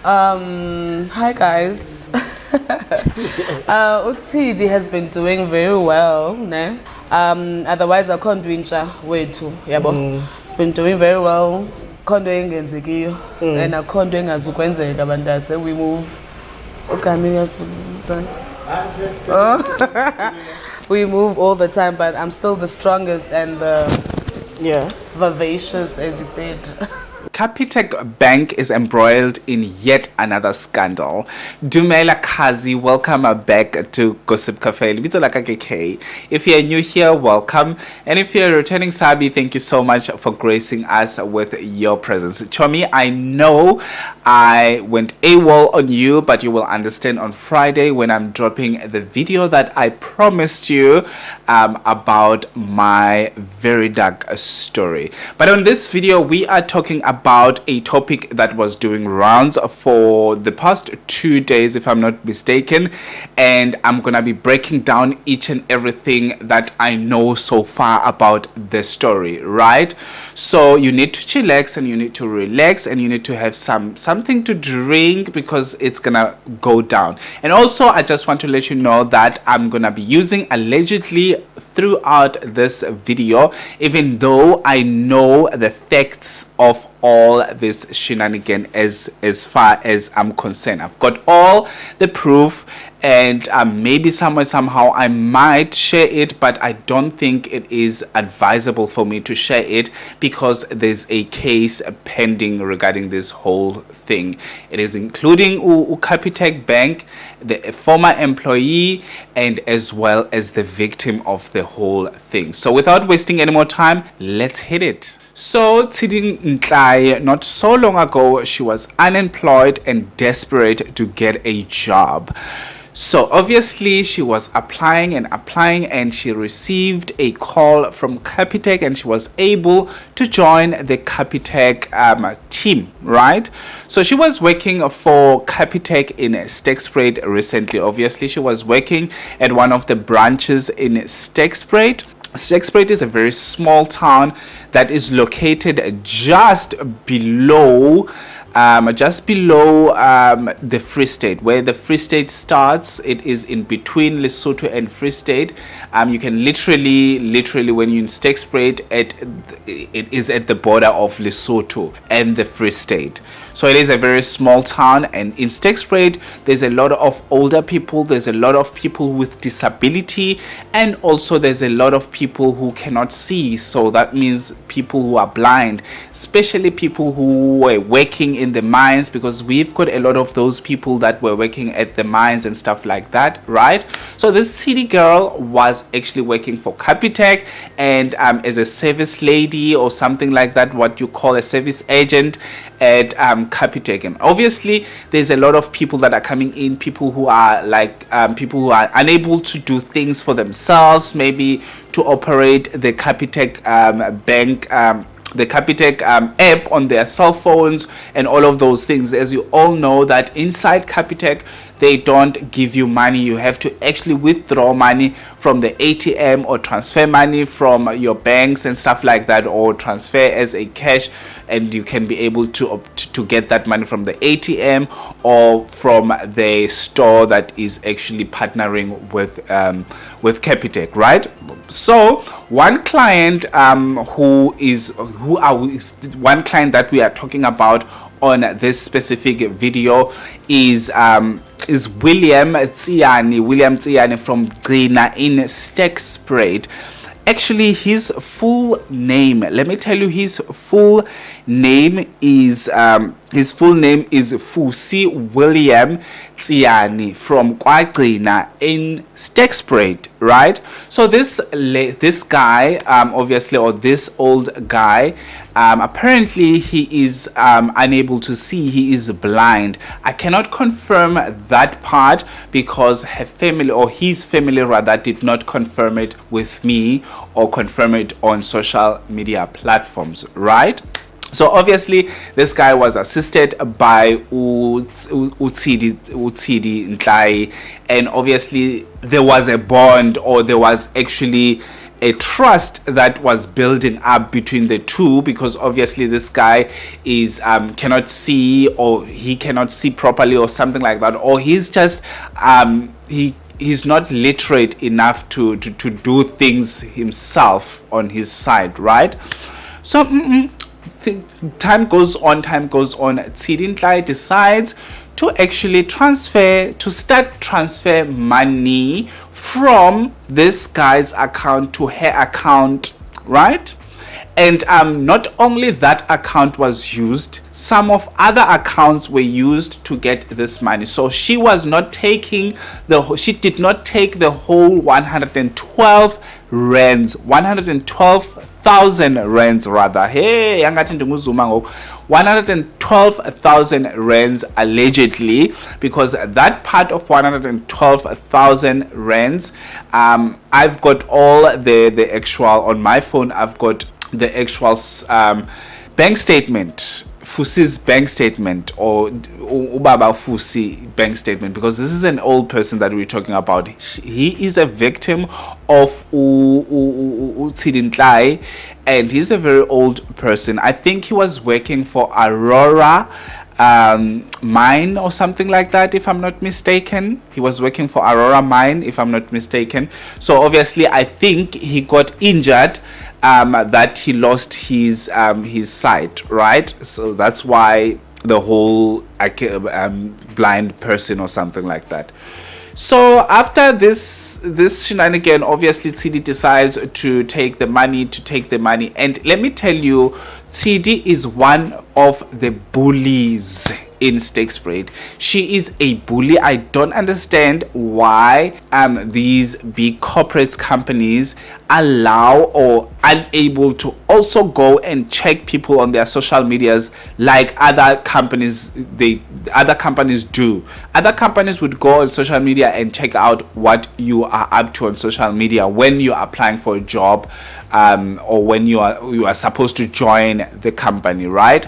Hi guys. Tsidi has been doing very well, ne? Otherwise I can't do incha wethu, yabo. It's been doing very well. Kondo engenzekiyo and akondo engazukwenzeka bandase we move. Okay, we move all the time, but I'm still the strongest and the vivacious, as you said. Capitec Bank is embroiled in yet another scandal. Dumela Kazi, welcome back to Gossip Cafe. If you're new here, welcome. And if you're a returning Sabi, thank you so much for gracing us with your presence. Chomie, I know I went AWOL on you, but you will understand on Friday when I'm dropping the video that I promised you about my very dark story. But on this video, we are talking about a topic that was doing rounds for the past 2 days, if I'm not mistaken, and I'm gonna be breaking down each and everything that I know so far about the story, right? So you need to chillax and you need to relax and you need to have something to drink because it's gonna go down. And also I just want to let you know that I'm gonna be using allegedly throughout this video, even though I know the facts of all this shenanigan as far as I'm concerned. I've got all the proof, and maybe somehow I might share it, but I don't think it is advisable for me to share it because there's a case pending regarding this whole thing. It is including Capitec Bank, the former employee, and as well as the victim of the whole thing. So without wasting any more time, let's hit it. So Tsidi Ntlai, not so long ago, she was unemployed and desperate to get a job. So obviously she was applying and she received a call from Capitec and she was able to join the Capitec team, right? So she was working for Capitec in Sterkspruit recently. Obviously she was working at one of the branches in Sterkspruit. Sterkspruit is a very small town that is located just below the Free State. Where the Free State starts, it is in between Lesotho and Free State. You can literally when you're in Sterkspruit, it is at the border of Lesotho and the Free State. So it is a very small town, and in Sterkspruit there's a lot of older people, there's a lot of people with disability, and also there's a lot of people who cannot see. So that means people who are blind, especially people who were working in the mines, because we've got a lot of those people that were working at the mines and stuff like that, right? So this city girl was actually working for Capitec and as a service lady or something like that, what you call a service agent at Capitec. And obviously there's a lot of people that are coming in, people who are like people who are unable to do things for themselves, maybe to operate the Capitec bank, the Capitec app on their cell phones and all of those things. As you all know that inside Capitec they don't give you money. You have to actually withdraw money from the ATM or transfer money from your banks and stuff like that, or transfer as a cash, and you can be able to get that money from the ATM or from the store that is actually partnering with Capitec, right? So one client one client that we are talking about on this specific video is William Tsiyani from Gcina in Sterkspruit. Actually, his full name, let me tell you, his full name is Fusi William Tsiyani from Gcina in Sterkspruit, right? So this guy, obviously, or this old guy, apparently he is unable to see. He is blind. I cannot confirm that part because her family, or his family rather, did not confirm it with me or confirm it on social media platforms, right? So obviously this guy was assisted by Tsidi Ntlai, and obviously there was a bond, or there was actually a trust that was building up between the two, because obviously this guy is cannot see, or he cannot see properly or something like that, or he's just he's not literate enough to do things himself on his side, right? So time goes on. Tsidi Ntlai decides to actually start transfer money from this guy's account to her account, right? And not only that account was used, some of other accounts were used to get this money. So she was not taking she did not take the whole 112 rands, 112,000 rands rather. Hey, yangathi ndinguzuma ngoku. 112,000 rands allegedly, because that part of 112,000 rands, I've got all the actual on my phone. I've got the actual bank statement, Fusi's bank statement, or Ubaba Fusi bank statement, because this is an old person that we're talking about. He is a victim of Tsidi Ntlai, and he's a very old person. I think he was working for Aurora mine or something like that, if I'm not mistaken. He was working for Aurora mine, if I'm not mistaken. So obviously I think he got injured, that he lost his sight, right? So that's why the whole blind person or something like that. So after this shenanigan, obviously Tsidi decides to take the money, and let me tell you, Tsidi is one of the bullies in Sterkspruit. She is a bully. I don't understand why these big corporate companies allow or unable to also go and check people on their social medias like other companies do. Other companies would go on social media and check out what you are up to on social media when you are applying for a job, or when you are supposed to join the company, right?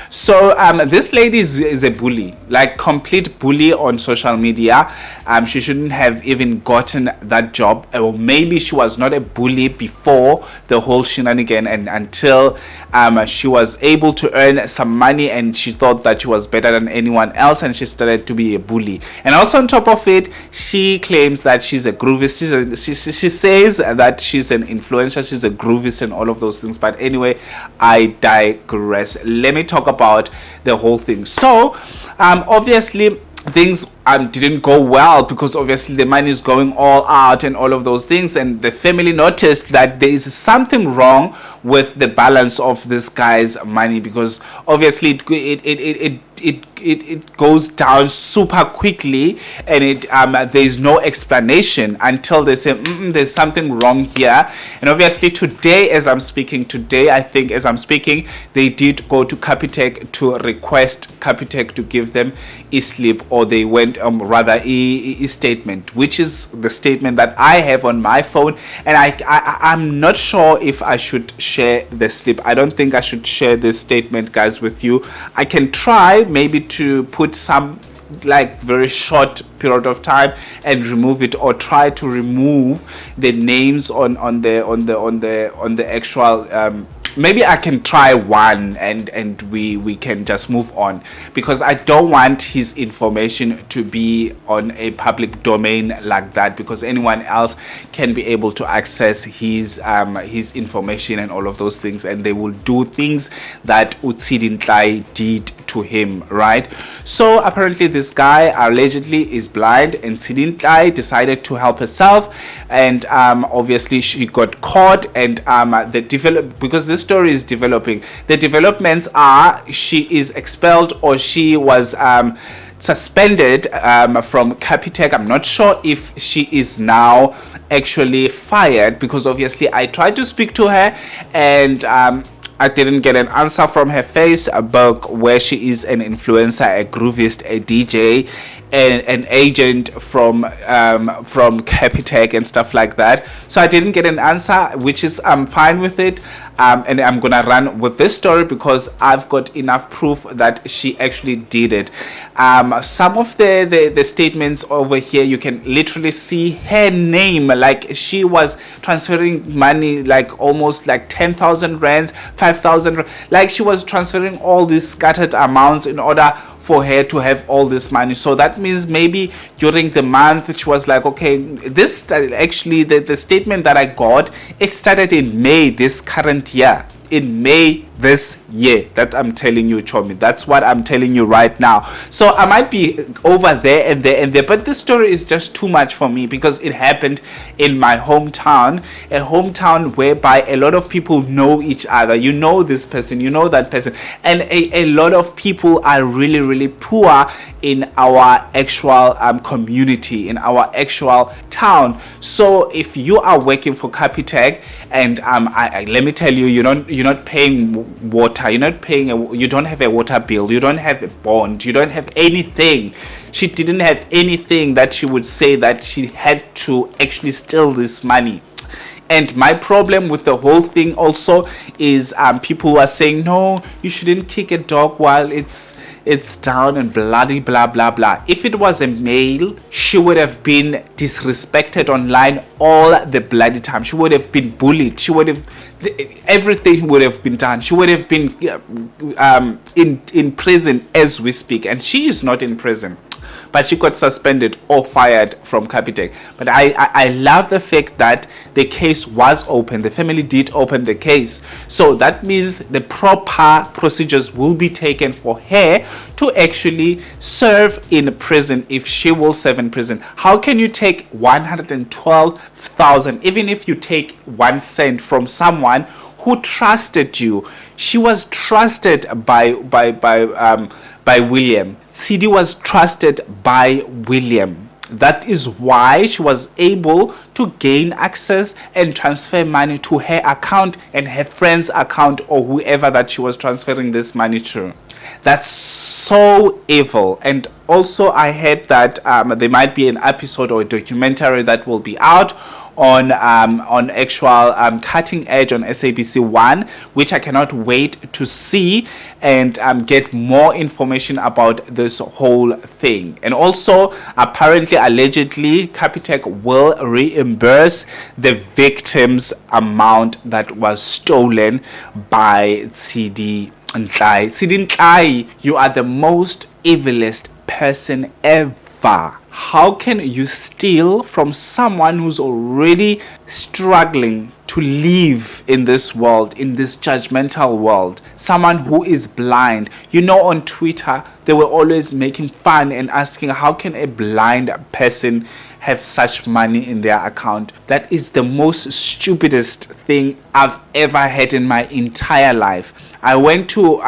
So this lady is a bully, like complete bully on social media. She shouldn't have even gotten that job, or maybe she was not a bully before the whole shenanigan, and until she was able to earn some money and she thought that she was better than anyone else, and she started to be a bully. And also on top of it, she claims that she's a groovist. She says that she's an influencer, she's a groovist and all of those things. But anyway, I digress. Let me talk about the whole thing. So obviously things didn't go well, because obviously the money is going all out and all of those things, and the family noticed that there is something wrong with the balance of this guy's money, because obviously it goes down super quickly, and there's no explanation until they say there's something wrong here. And obviously today as I'm speaking, they did go to Capitec to request Capitec to give them a slip, or they went rather a statement, which is the statement that I have on my phone. And I'm not sure if I should share the slip. I don't think I should share this statement, guys, with you. I can try maybe to put some like very short period of time and remove it, or try to remove the names on the actual maybe I can try one, and we can just move on, because I don't want his information to be on a public domain like that, because anyone else can be able to access his information and all of those things, and they will do things that Tsidi Ntlai did to him, right? So apparently this guy allegedly is blind, and Tsidi Ntlai decided to help herself, and obviously she got caught, and because this story is developing, the developments are she is expelled, or she was suspended from Capitec. I'm not sure if she is now actually fired, because obviously I tried to speak to her, and I didn't get an answer from her Facebook, where she is an influencer, a groovist, a DJ, an agent from Capitec and stuff like that. So I didn't get an answer, which is I'm fine with it. and I'm gonna run with this story because I've got enough proof that she actually did it. Some of the statements over here, you can literally see her name, like she was transferring money, like almost like 10,000 rands, 5,000, like she was transferring all these scattered amounts in order for her to have all this money. So that means maybe during the month she was like, okay, this actually the statement that I got, it started in May this current year. In May this year, that I'm telling you, Chomie. That's what I'm telling you right now. So I might be over there and there and there, but this story is just too much for me because it happened in my hometown, a hometown whereby a lot of people know each other. You know this person, you know that person, and a lot of people are really, really poor in our actual community, in our actual town. So if you are working for Capitec and let me tell you, you're not paying water, you don't have a water bill, you don't have a bond, you don't have anything. She didn't have anything that she would say that she had to actually steal this money. And my problem with the whole thing also is people are saying, no, you shouldn't kick a dog while it's down and bloody blah blah blah. If it was a male, she would have been disrespected online all the bloody time. She would have been bullied. She would have, everything would have been done. She would have been in prison as we speak, and she is not in prison, but she got suspended or fired from Capitec. But I love the fact that the case was open. The family did open the case. So that means the proper procedures will be taken for her to actually serve in prison if she will serve in prison. How can you take 112,000, even if you take 1 cent from someone who trusted you? She was trusted by William. Tsidi was trusted by William. That is why she was able to gain access and transfer money to her account and her friend's account or whoever that she was transferring this money to. That's so evil. And also I heard that there might be an episode or a documentary that will be out on actual Cutting Edge on SABC1, which I cannot wait to see and get more information about this whole thing. And also apparently, allegedly, Capitec will reimburse the victims' amount that was stolen by Tsidi Ntlai. Tsidi Ntlai, you are the most evilest person ever. How can you steal from someone who's already struggling to live in this world, in this judgmental world? Someone who is blind. On Twitter, they were always making fun and asking, how can a blind person have such money in their account? That is the most stupidest thing I've ever had in my entire life. I went to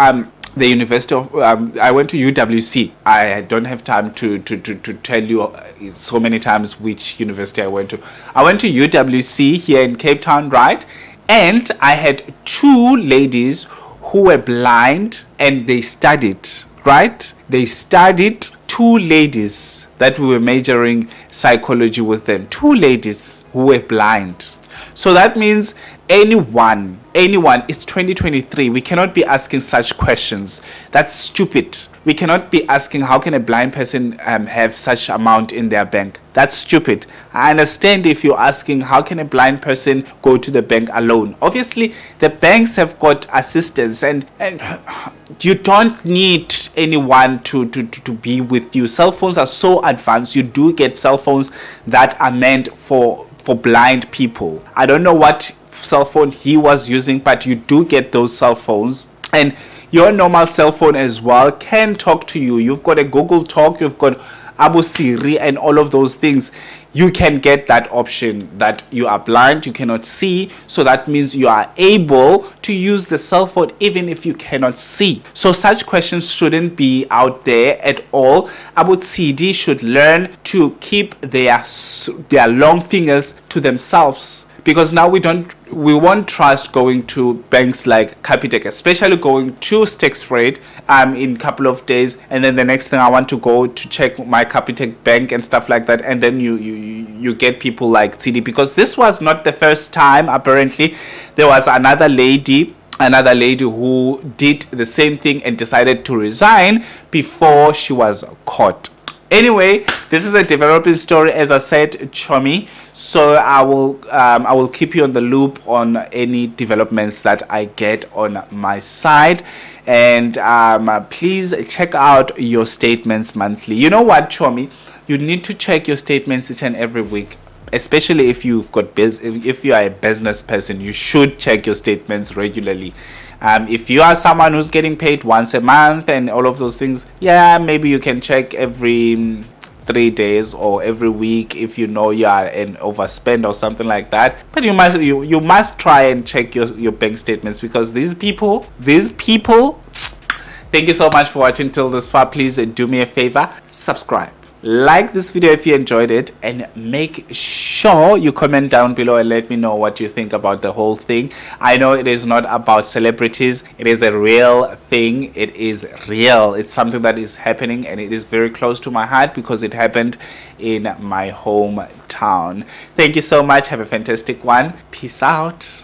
the University of I went to UWC. I don't have time to tell you so many times which university I went to. I went to UWC here in Cape Town, right? And I had 2 ladies who were blind and they studied, right? They studied, 2 ladies that we were majoring psychology with them. 2 ladies who were blind. So that means anyone, it's 2023. We cannot be asking such questions. That's stupid. We cannot be asking how can a blind person have such amount in their bank. That's stupid. I understand if you're asking how can a blind person go to the bank alone. Obviously, the banks have got assistance and you don't need anyone to be with you. Cell phones are so advanced. You do get cell phones that are meant for blind people. I don't know what cell phone he was using, but you do get those cell phones, and your normal cell phone as well can talk to you. You've got a Google Talk, you've got Abu Siri and all of those things. You can get that option that you are blind, you cannot see, so that means you are able to use the cell phone even if you cannot see. So such questions shouldn't be out there at all. Abu Tsidi should learn to keep their long fingers to themselves, because now we won't trust going to banks like Capitec, especially going to Sterkspruit in a couple of days, and then the next thing I want to go to check my Capitec Bank and stuff like that, and then you get people like Tsidi, because this was not the first time. Apparently there was another lady who did the same thing and decided to resign before she was caught. Anyway, this is a developing story, as I said, chomie. So I will keep you on the loop on any developments that I get on my side. And please check out your statements monthly. You know what, chomie? You need to check your statements each and every week. Especially if you've got if you are a business person, you should check your statements regularly. If you are someone who's getting paid once a month and all of those things, yeah, maybe you can check every 3 days or every week if you know you are an overspend or something like that. But you must try and check your bank statements, because these people. Thank you so much for watching till this far. Please do me a favor, subscribe. Like this video if you enjoyed it, and make sure you comment down below and let me know what you think about the whole thing. I know it is not about celebrities, it is a real thing. It is real. It's something that is happening, and it is very close to my heart because it happened in my hometown. Thank you so much. Have a fantastic one. Peace out.